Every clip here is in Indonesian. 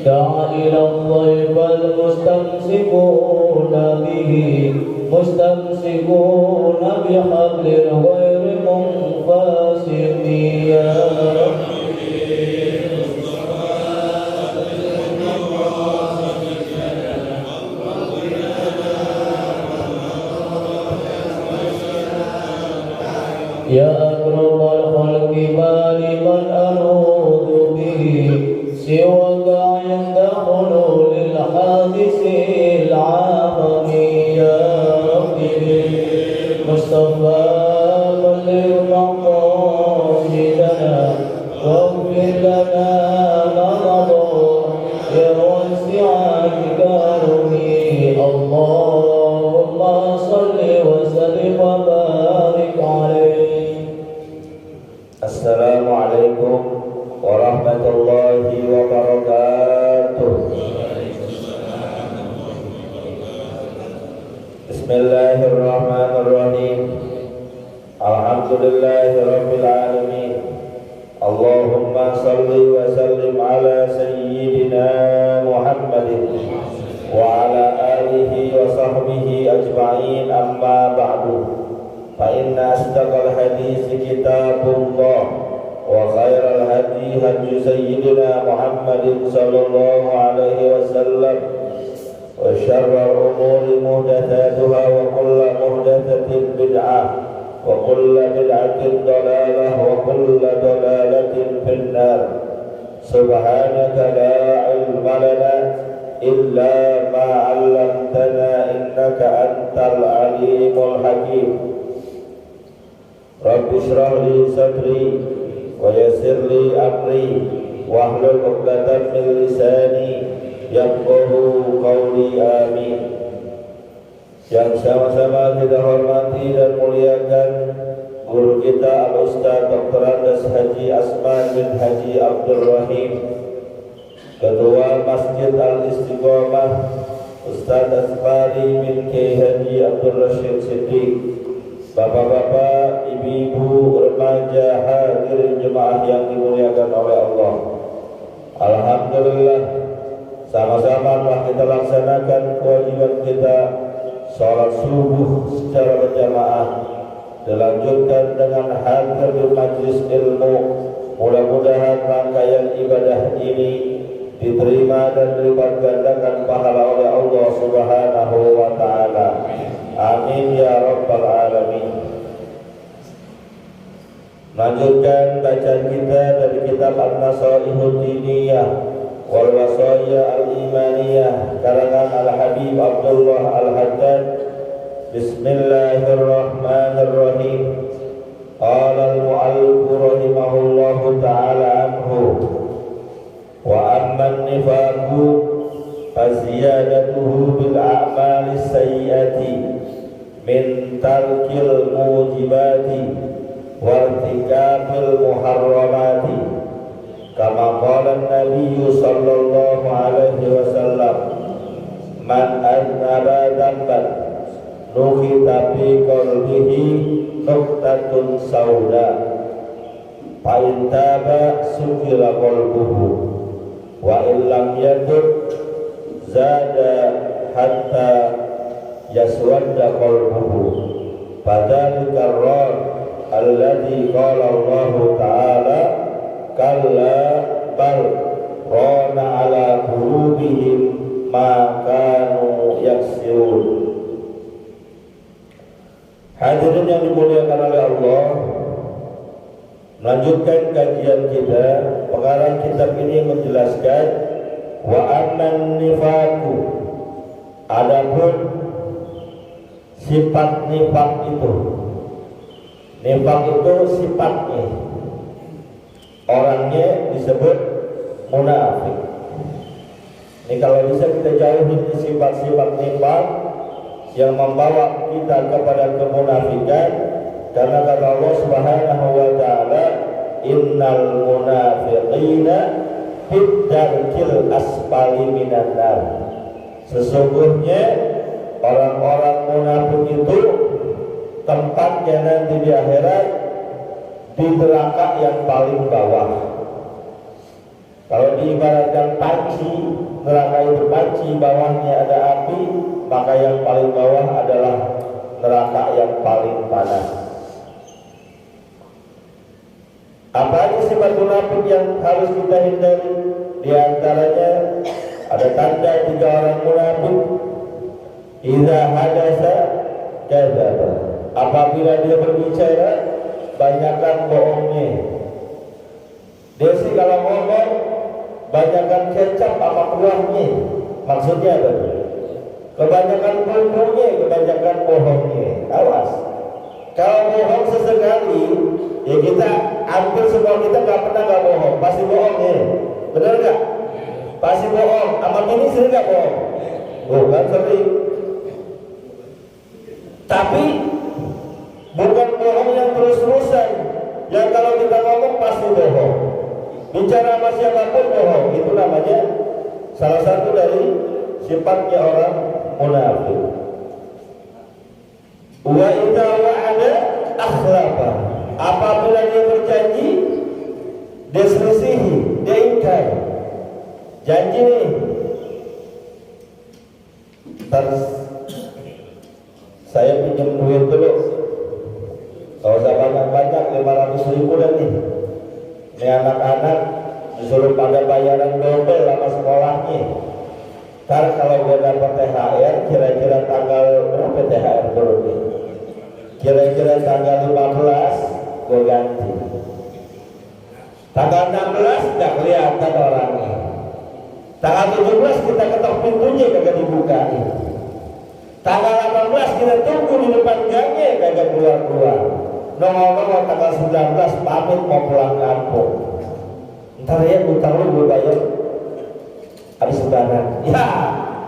دعا إلى الضيف المستمسكون به مستمسكون بحبل غير منفسق يا يا أكرم الخلق ما لمن أنوذ به سواك عند حلول الحادث العام يا ربي مصطفى بلغ مقاصدنا واغفر لنا ما مضى يا واسع الكرم اللهم صل وسلم وبارك عليه. Assalamualaikum warahmatullahi wabarakatuh. Bismillahirrahmanirrahim. Alhamdulillahi rabbil alamin. Allahumma salli wa sallim ala sayyidina Muhammadin wa ala alihi wa sahbihi ajma'in, amma ba'du. Fa inna asdaqal hadisi kitabullah wa khairal hadi hadi sayyidina Muhammadin sallallahu alaihi wasallam wa syarrul umuri muhdatsatuha wa kullu muhdatsatin bid'ah wa kullu bid'atin dhalalah wa kullu dhalalatin finnar. Subhanaka la ilma lana illa ma 'allamtana innaka antal alimul hakim. Rabbi shrah li sadri wa yassir li amri wahlul 'uqdatam min lisani yafqahu qawli, amin. Yang sama-sama kita hormati dan muliakan guru kita Al-Ustaz Dr. Andes Haji Asman bin Haji Abdul Rahim, Ketua Masjid Al-Istiqomah Ustaz Asmari bin K. Haji Abdul Rashid Siddiq, bapak-bapak, ibu-ibu, remaja, hadirin jemaah yang dimuliakan oleh Allah. Alhamdulillah, sama-sama telah kita laksanakan kewajiban kita sholat subuh secara berjamaah, dilanjutkan dengan hadir di majlis ilmu. Mudah-mudahan rangkaian ibadah ini diterima dan dilipat gandakan pahala oleh Allah Subhanahu wa ta'ala. Amin ya rabbal alamin. Lanjutkan bacaan kita dari kitab An-Nasaihud Diniyah wal Wasaya Al-Imaniyah karangan Al-Habib Abdullah Al-Haddad. Bismillahirrahmanirrahim. Qala al-mu'allif rahimahullahu ta'ala anhu wa amman nifaqu faziyadatuhu bil a'mali sayyiati min tarkil mujibati wartikabil muharramati kama qala an-nabiy sallallahu alaihi wasallam man aznaba dhanban nukhita fi qalbihi nuqtatun sauda fa in taba sukila qalbuhu wa illam yatub zada hatta yaswadda qalbuhu. Fadzalika ar-rad alladzi qala Allah ta'ala kalla bal rana ala qulubihim ma kanu yaksirun. Hadirin yang dimuliakan oleh Allah, melanjutkan kajian kita. Pengarang kitab ini menjelaskan wa amman nifaqu, adapun sifat nifaq itu. Nifaq itu sifatnya, orangnya disebut munafik. Ini kalau bisa kita jauhi sifat-sifat nifaq yang membawa kita kepada kemunafikan, karena kata Allah Subhanahu wa ta'ala innal munafiqina fid darkil asfali minan nar. Sesungguhnya orang-orang munafik itu tempatnya nanti di akhirat di neraka yang paling bawah. Kalau di diibaratkan panci, neraka itu panci, bawahnya ada api, maka yang paling bawah adalah neraka yang paling panas. Apa aja sifat munafik yang harus kita hindari? Di antaranya ada tanda 3 orang munafik. Idza hadasa kadzaba. Apabila dia berbicara, banyakkan bohongnya. Dia sih kalau ngomong banyakkan kecap sama kuahnya. Maksudnya apa? Kebanyakan bumbunya, kebanyakan bohongnya. Awas. Kalau bohong sesekali, ya kita hampir semua kita nggak pernah nggak bohong, pasti bohong ya. Benar nggak? Pasti bohong. Sama ini sering nggak bohong? Bukan sering. Tapi bukan bohong yang terus-terusan. Yang kalau kita ngomong pasti bohong. Bicara sama siapapun bohong. Itu namanya salah satu dari sifatnya orang munafik. Wa idza wa'ada akhlafa. Apabila dia berjanji, dia selisihi, dia ingkar. Janji nih, saya pinjam duit dulu, kalau usah banyak-banyak, 500.000 dan nih. Ini anak-anak disuruh pada bayaran double sama sekolahnya. Ntar kalau gue dapat THR, kira-kira tanggal berapa THR dulu nih? Kira-kira tanggal 15 gue ganti. Tanggal 16 gak kelihatan orangnya. Tanggal 17 kita ketok pintunya kagak dibuka. Tanggal 18 kita tunggu di depan gangnya kagak keluar-keluar. Nongol-nongol tanggal 19 pamit mau pulang kampung. Ntar ya utang lu gue bayar habis lebaran. Ya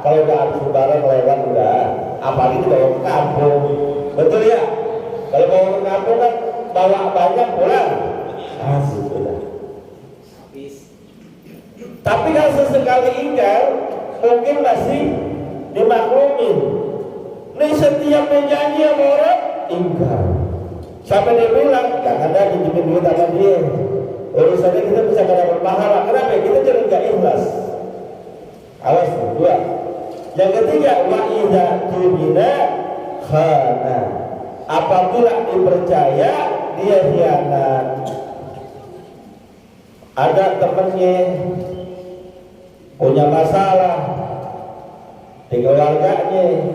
kalau udah habis lebaran lewat udah. Apalagi dibawa ke kampung. Betul ya? Kalau bawa ke kampung kan bawa banyak pulang. Sudah. Tapi kalau sesekali ingkar mungkin masih dimaklumin. Nih setiap janji sama orang ingkar. Sampai dia bilang jangan ada pinjemin duit sama dia. Urusannya kita bisa dapat pahala. Kenapa? Kita jadi nggak ikhlas. Awas dua. Yang ketiga wa idza tumina khana. Apabila dipercaya dia khianat. Ada temennya punya masalah di keluarganya,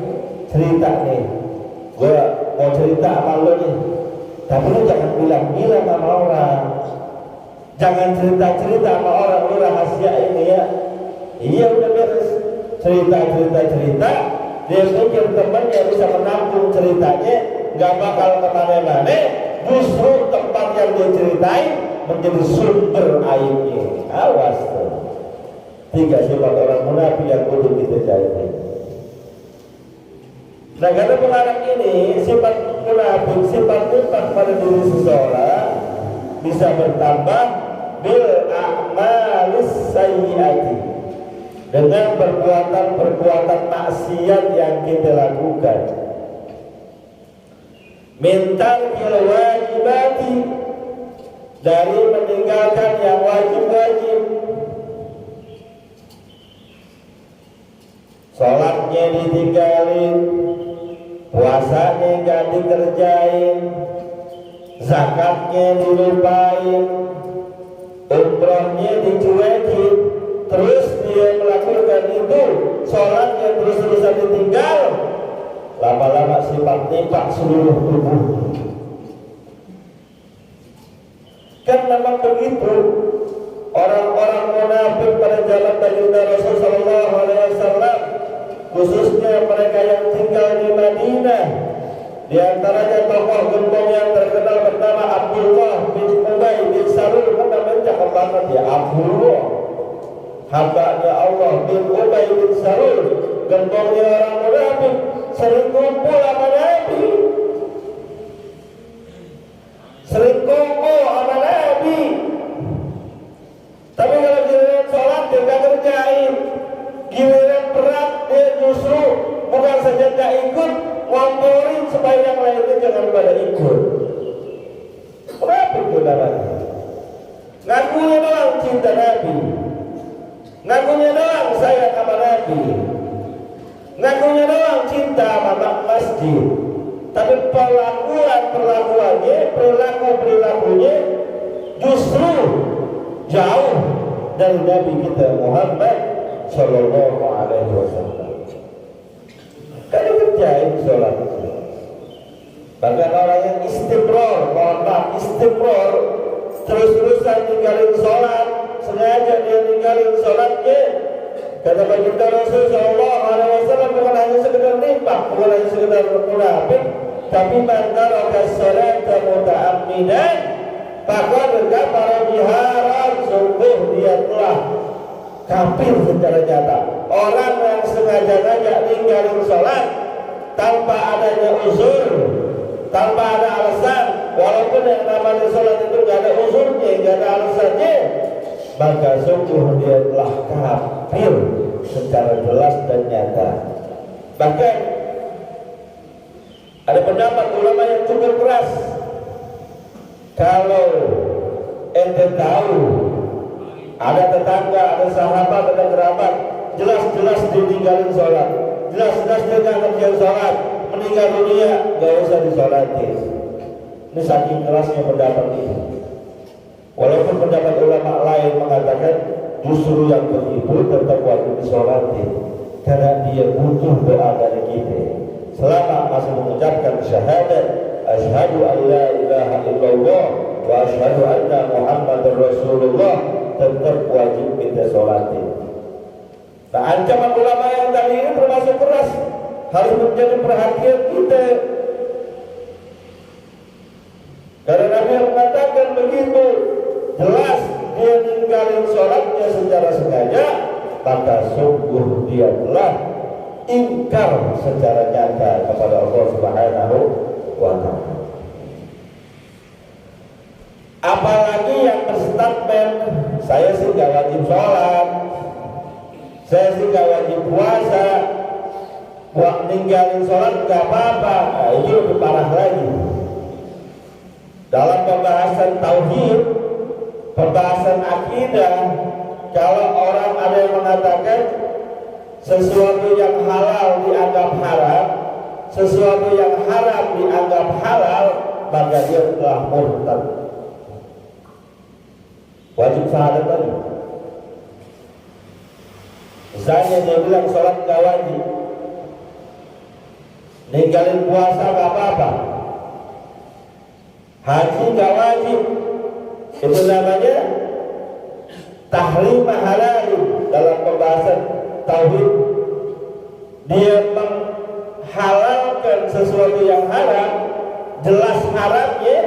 cerita nih, gue mau cerita sama lo nih, tapi lo jangan bilang-bilang sama orang, jangan cerita-cerita sama orang, lo rahasia ini ya. Iya udah beres, cerita, dia pikir temennya bisa menampung ceritanya, nggak bakal kemana-mana, justru tempat yang dia ceritain menjadi sumber aibnya. Awas tuh. 3 sifat orang munafik yang kudu kita jauhi. Nah, karena pengarang ini sifat munafik, sifat nifaq pada diri seseorang bisa bertambah bil a'malis sayyiati, dengan perbuatan maksiat yang kita lakukan. Mintal wajibati, dari meninggalkan yang wajib-wajib. Sholatnya ditinggalin, puasanya gak dikerjain, zakatnya dilupain, umrohnya dicuekin, terus dia melakukan itu, sholatnya terus-terusan ditinggal, lama-lama sifat nifaq seluruh tubuh. Kan memang begitu orang-orang munafik pada zaman baginda Rasul sallallahu alaihi wasallam, khususnya mereka yang tinggal di Madinah. Di antaranya tokoh gembong yang terkenal bernama Abdullah bin Ubay bin Salul. Kan namanya cakep banget ya, Abdullah, hambanya Allah, bin Ubay bin Salul, gembongnya orang munafik, sering kumpul sama Nabi, sering kumpul sama Nabi. Tapi kalau giliran sholat dia gak kerjain, giliran berat dia justru bukan saja gak ikut, ngomporin supaya yang lainnya jangan pada ikut. Kenapa itu namanya? Ngakunya doang cinta Nabi, Ngakunya doang sayang sama Nabi, ngakunya doang cinta sama masjid, tapi perlakuannya, perilakunya justru jauh dari Nabi kita Muhammad Sallallahu Alaihi Wasallam. Kan dikerjain sholat. Bahkan orang yang istiqror, terus-terusan ninggalin sholat, sengaja dia ninggalin sholatnya. Kata baginda Rasul Sallallahu Alaihi Wasallam, bukan hanya sekedar nimpak, bukan hanya sekedar munafik, tapi man taraka sholata muta'ammidan faqad kafara biha, sungguh dia telah kafir secara nyata. Orang yang sengaja-ngaja ninggalin sholat tanpa adanya uzur, tanpa ada alasan, walaupun yang namanya sholat itu gak ada uzurnya, gak ada alasannya, maka sungguh dia telah kafir secara jelas dan nyata. Bahkan ada pendapat ulama yang cukup keras, kalau ente tahu ada tetangga, ada sahabat, ada kerabat jelas-jelas ditinggalin sholat, jelas-jelas dia gak kerjain sholat, meninggal dunia, gak usah disolatin. Ini saking kerasnya pendapat ini. Walaupun pendapat ulama lain mengatakan justru yang begitu tetap wajib disolatin, karena dia butuh doa dari kita. Selama masih mengucapkan syahadat asyhadu an la ilaha illallah wa asyhadu anna muhammadar rasulullah, tetap wajib kita sholatin. Nah, ancaman ulama yang tadi ini termasuk keras, harus menjadi perhatian kita. Karena Nabi mengatakan begitu jelas dia ninggalin sholatnya secara sengaja, maka sungguh dia telah ingkar secara nyata kepada Allah Subhanahu wa Ta'ala. Apalagi yang berstatement, saya sih gak wajib sholat, saya sih gak wajib puasa, buat ninggalin sholat gak apa-apa. Nah, itu lebih parah lagi. Dalam pembahasan tauhid, pembahasan akidah, kalau orang ada yang mengatakan sesuatu yang halal dianggap haram, sesuatu yang haram dianggap halal, maka dia telah murtad. Wajib syahadat tadi. Misalnya dia bilang sholat gak wajib, ninggalin puasa gak apa-apa, haji gak wajib, itu namanya tahrim halal. Dalam pembahasan tauhid, dia menghalalkan sesuatu yang haram, jelas haramnya,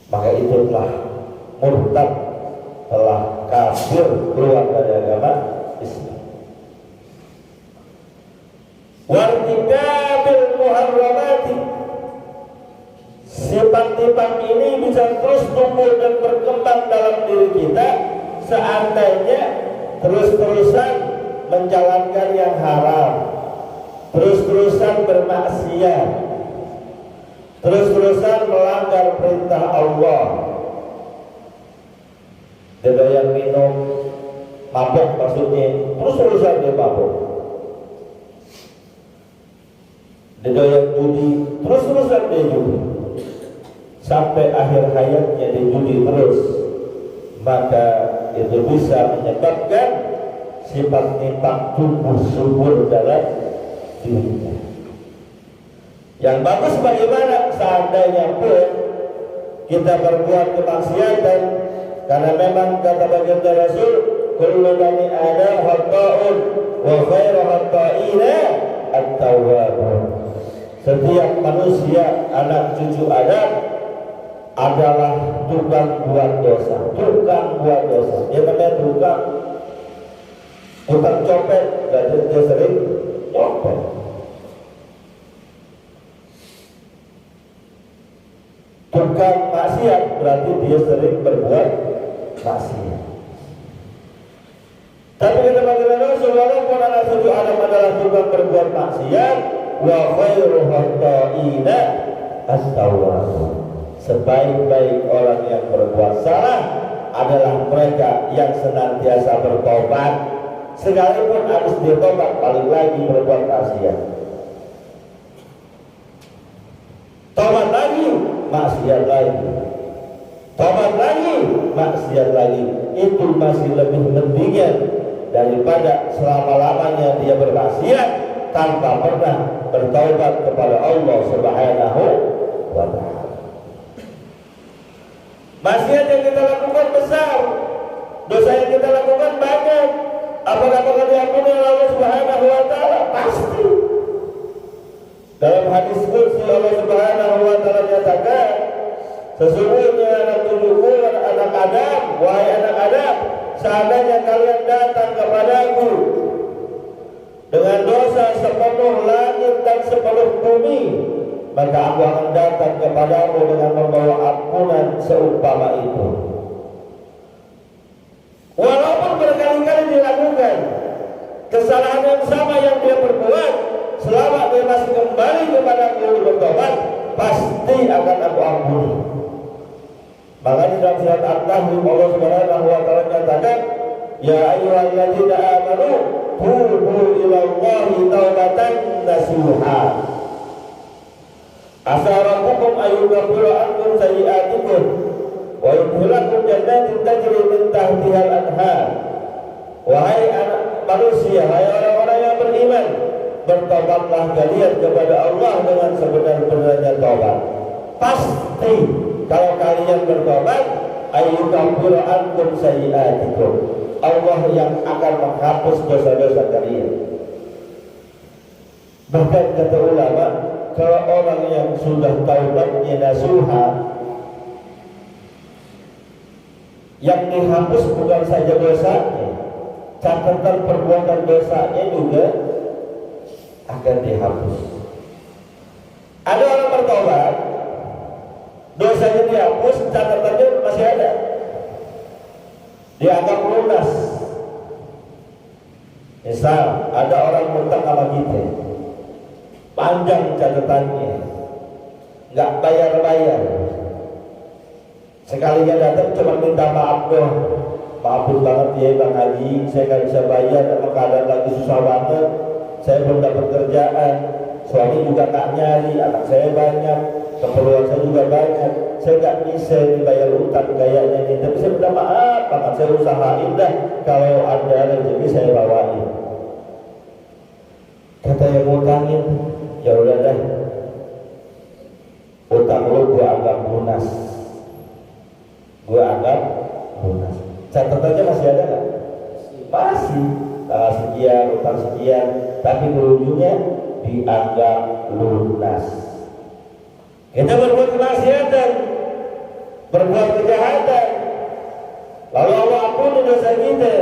maka itu telah murtad, telah kafir, keluar dari agama Islam. Wartikabil muharramati, sifat-sifat ini bisa terus tumbuh dan berkembang dalam diri kita seandainya terus-terusan menjalankan yang haram, terus-terusan bermaksiat, terus-terusan melanggar perintah Allah. Dia yang minum, mabuk maksudnya, terus-terusan dia mabuk. Dia yang judi, terus-terusan dia judi, sampai akhir hayatnya dia judi terus, maka itu bisa menyebabkan sifat-sifat tumbuh subur dalam dirinya. Yang bagus bagaimana seandainya pun kita berbuat kemaksiatan, karena memang kata baginda Rasul, kullu bani adam khata'un wa khairu khata'ina at-tawwabun. Setiap manusia, anak cucu Adam adalah tukang buat dosa, tukang buat dosa. Dia namanya tukang copet, dan dia sering copet. Tukang maksiat berarti dia sering berbuat maksiat. Tapi kata baginda Rasul, walaupun anak cucu Adam adalah tukang berbuat maksiat, wa khairu khata'ina at-tawwabun, sebaik-baik orang yang berbuat salah adalah mereka yang senantiasa bertobat, sekalipun habis dia tobat balik lagi berbuat maksiat. Tobat lagi, maksiat lagi. Tobat lagi, maksiat lagi. Itu masih lebih mendingan daripada selama-lamanya dia bermaksiat tanpa pernah bertaubat kepada Allah Subhanahu wa ta'ala. Maksiat yang kita lakukan besar, dosa yang kita lakukan banyak. Apakah diampuni oleh Allah Subhanahu wa ta'ala? Pasti. Dalam hadis qudsi Allah Subhanahu wa ta'ala nyatakan, sesungguhnya anak cucuku, anak Adam, wahai anak Adam, seandainya kalian datang kepadaku dengan dosa sepenuh langit dan sepenuh bumi, maka aku akan datang kepadamu dengan membawa ampunan seumpama itu. Walaupun berkali-kali dilakukan kesalahan yang sama yang dia perbuat, selama dia masih kembali kepadaku untuk bertobat, pasti akan aku ampuni. Maka di dalam surat At-Tahrim Allah Subhanahu wa ta'ala nyatakan, ya ayyuhalladzina amanu tubu ilallahi taubatan nasuha. Asa rabbukum ayyughfira ankum sayyi'atikum wa yudkhilakum jannatin tajri min tahtiha al-anhar. Wahai anak manusia, wahai orang-orang yang beriman, bertobatlah kalian kepada Allah dengan sebenar-benarnya taubat. Pasti kalau kalian bertobat, ayyughfira ankum sayyi'atikum, Allah yang akan menghapus dosa-dosa kalian. Bahkan kata ulama, kalau orang yang sudah taubatnya nasuha, yang dihapus bukan saja dosanya, catatan perbuatan dosanya juga akan dihapus. Ada orang bertobat, dosanya dihapus, catatannya masih ada, dianggap lunas. Misal ada orang murtad sama kita, panjang catatannya, nggak bayar-bayar, sekalinya datang cuma minta maaf doang, maafin banget ya Bang Haji, saya nggak bisa bayar karena keadaan lagi susah banget, saya belum dapat kerjaan, suami juga nggak nyari, anak saya banyak, keperluan saya juga banyak, saya nggak bisa dibayar utang gayanya ini, tapi saya minta maaf banget, saya usahain dah kalau ada rezeki saya bawain. Kata yang utangin, ya udah dah, utang lu gue anggap lunas, gue anggap lunas. Catatannya masih ada nggak? Masih, tanggal sekian, utang sekian, tapi berujungnya dianggap lunas. Kita berbuat kemaksiatan, berbuat kejahatan, lalu Allah ampuni dosa kita,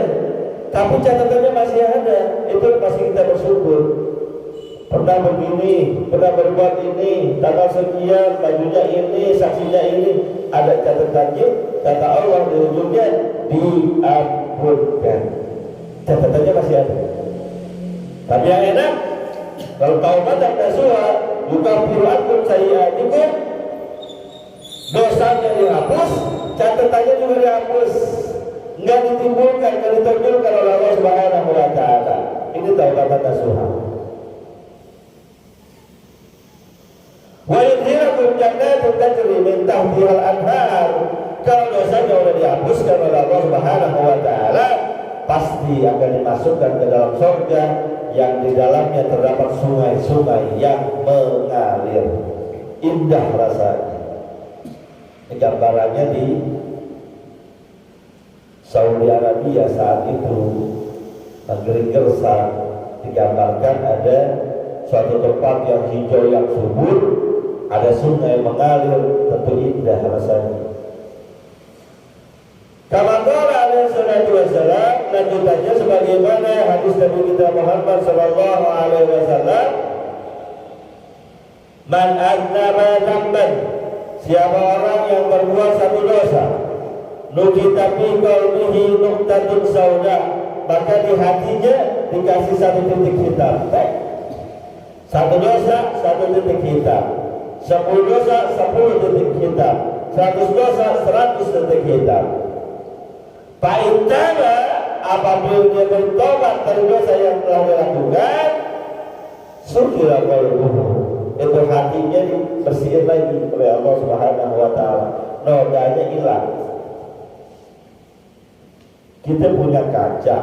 tapi catatannya masih ada, itu pasti kita bersyukur. Pernah begini, pernah berbuat ini, tanggal sekian, bajunya ini, saksinya ini, ada catatannya, kata Allah di ujungnya diampunkan. Catatannya masih ada. Tapi yang enak, kalau taubat dan nasuha, yukaffiru ankum sayyi'atikum, dosanya dihapus, catatannya juga dihapus, enggak ditimbulkan, enggak ditonjolkan oleh Allah Subhanahu wa ta'ala. Ini taubat dan nasuha. Wa yudkhilukum jannatin tajri min tahtiha al-anhar. Kalau dosanya sudah dihapuskan oleh Allah Subhanahu wa ta'ala, pasti akan dimasukkan ke dalam surga yang di dalamnya terdapat sungai-sungai yang mengalir. Indah rasanya. Ini gambarannya di Saudi Arabia saat itu, negeri Gersang, digambarkan ada suatu tempat yang hijau yang subur, ada sungai mengalir, tentu indah rasanya. Kama qala alaihi salatu wassalam, lanjutannya sebagaimana hadis Nabi kita Muhammad sallallahu alaihi wasallam, man aznaba dzamban, siapa orang yang berbuat satu dosa, nukita fi qalbihi nuqtatun sauda, maka di hatinya dikasih satu titik hitam. Satu dosa, satu titik hitam. 10 dosa, 10 titik hitam. 100 dosa, 100 titik hitam. Fa'intaba, apabila dia bertobat dari dosa yang telah dilakukan, sukira qalbuhu, itu hatinya dibersihin lagi oleh Allah Subhanahu wa taala, nodanya hilang. Kita punya kaca,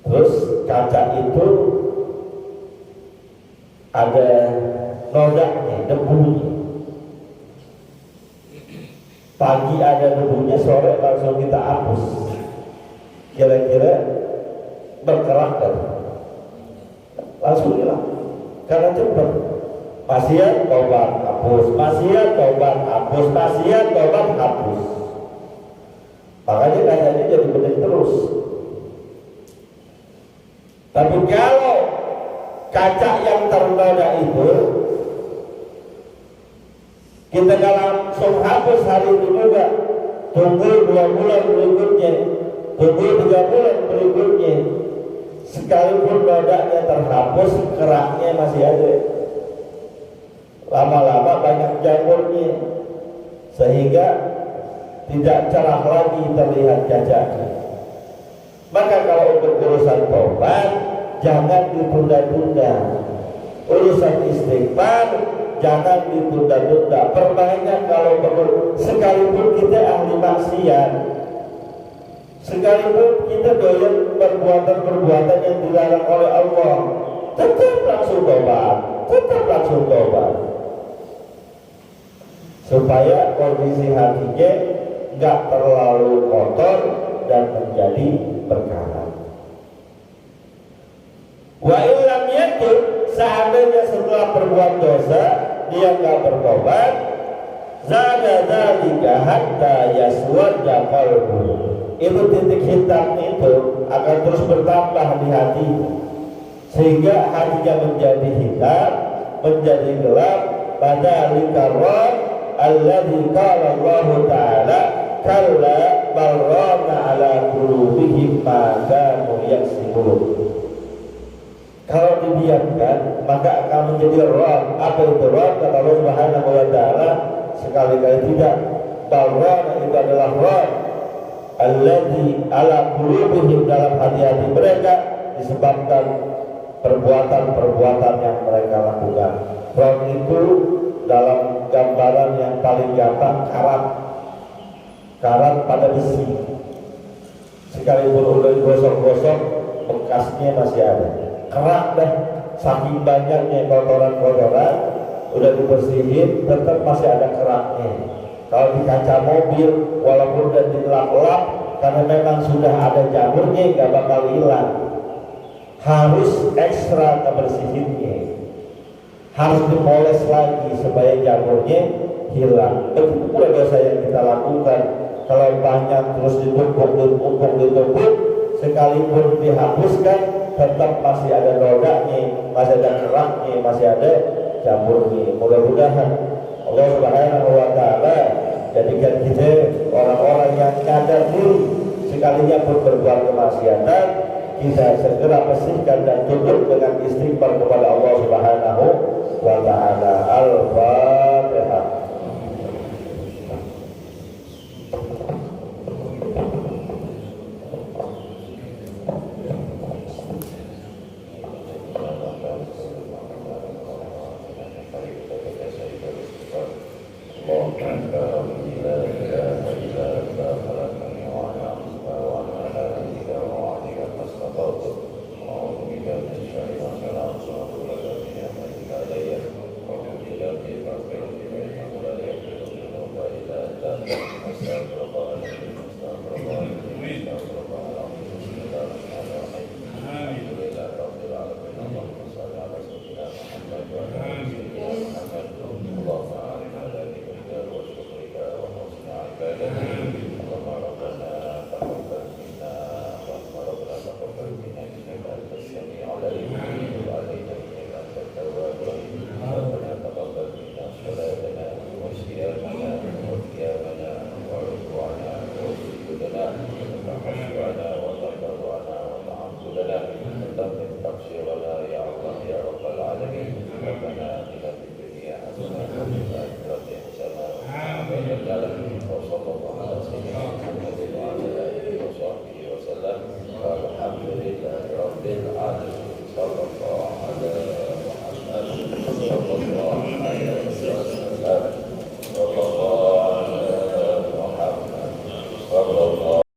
terus kaca itu ada nodanya, debunya. Pagi ada debunya, sore langsung kita hapus. Kira-kira berkerak kan? Langsung hilang. Karena cepat. Maksiat tobat hapus, maksiat tobat hapus, maksiat tobat hapus. Makanya kacanya jadi bening terus. Tapi kalau kaca yang ternoda itu kita gak langsung hapus hari itu juga, tunggu 2 bulan berikutnya, tunggu 3 bulan berikutnya, sekalipun nodanya terhapus, keraknya masih ada. Lama-lama banyak jamurnya, sehingga tidak cerah lagi terlihat cacatnya. Maka kalau untuk urusan tobat, jangan ditunda-tunda. Urusan istighfar, jangan ditunda-tunda. Perbanyak kalau perlu. Sekalipun kita ahli maksiat, sekalipun kita doyan perbuatan-perbuatan yang dilarang oleh Allah, tetap langsung tobat, tetap langsung tobat, supaya kondisi hatinya nggak terlalu kotor dan menjadi perkara. Wa illam yatub, seandainya setelah berbuat dosa dia nggak bertobat, zada dzalika hatta yaswadda qalbuhu, itu titik hitam itu akan terus bertambah di hati, sehingga hatinya menjadi hitam, menjadi gelap. Fadzalika ar-ran alladzi qala Allah Ta'ala kalla bal rana ala qulubihim ma kanu yaksibun. Kalau didiamkan maka akan menjadi ran. Apa itu ran? Kata Allah Subhanahu wa taala, sekali-kali tidak. Bal rana itu adalah ran alladzi ala qulubihim, dalam hati-hati mereka disebabkan perbuatan-perbuatan yang mereka lakukan. Ran itu dalam gambaran yang paling gampang karat pada besi, sekalipun udah digosok-gosok bekasnya masih ada, kerak dah, saking banyaknya kotoran-kotoran udah dibersihin tetap masih ada keraknya. Kalau di kaca mobil walaupun udah dilap-lap, karena memang sudah ada jamurnya gak bakal hilang, harus ekstra kebersihinnya, harus dipoles lagi supaya jamurnya hilang. Begitu pula dosa yang kita lakukan, kalau banyak terus ditumpuk, sekalipun dihapuskan tetap masih ada nodanya, masih ada keraknya, masih ada jamurnya. Mudah-mudahan Allah Subhanahu wa taala jadikan kita orang-orang yang sadar diri, sekalinya pun berbuat kemaksiatan kita segera bersihkan dan tutup dengan istighfar kepada Allah Subhanahu wa taala. Al-Fatihah. Jalan Sallallahu